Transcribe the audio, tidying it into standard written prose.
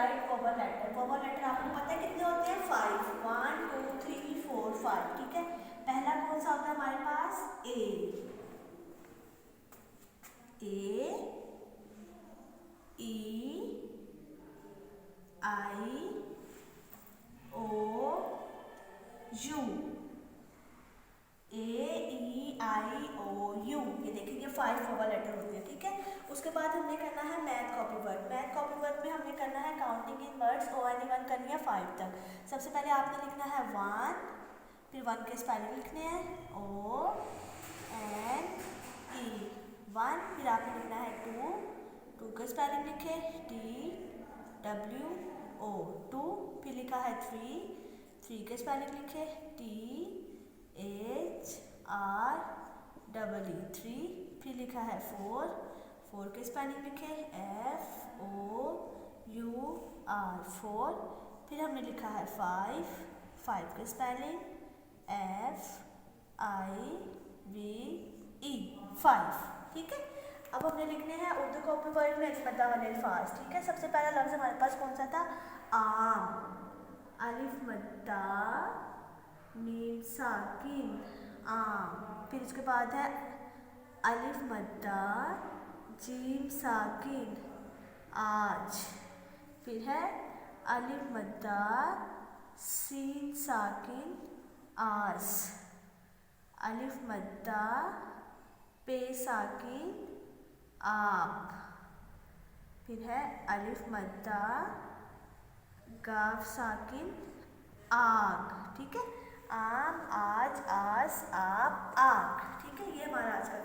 Right vowel letter. Vowel letter आपको पता है कितने होते हैं? 5, 1 2 3 4 5। ठीक है, पहला कौन सा होता है हमारे पास? ए। ई आई ओ यू। AEIOU, ये देखिए 5 वोवल लेटर होते हैं। ठीक है, उसके बाद हमने करना है math copy work. Math copy work में हमने करना है काउंटिंग इन वर्ड्स। ONE1 करनी है 5 तक। सबसे पहले आपने लिखना है 1, फिर 1 के स्पेलिंग लिखने हैं ONE 1, फिर आपने लिखना है 2, 2 के स्पेलिंग लिखे TWO 2, फिर लिखा है 3, 3 के स्पेलिंग लिखे THREE 3, फिर लिखा है 4, 4 के स्पेलिंग लिखे FOUR 4, फिर हमने लिखा है 5, 5 के स्पेलिंग FIVE 5। ठीक है, अब हमने लिखने हैं उर्दू कॉपी वर्ड में अजमता वाले अल्फाज। ठीक है, सबसे पहला लफ्ज़ हमारे पास कौन सा था? आम। अलिफ मद्दा मीम साकिन आम। फिर उसके बाद है अलिफ मद्दा जीम साकिन आज। फिर है अलिफ मद्दा सीन साकिन आस। अलिफ मद्दा पे साकिन आप। फिर है अलिफ मद्दा गाफ साकिन आग। ठीक है, आम, आज, आस, आप, आग। ठीक है, ये हमारा आज का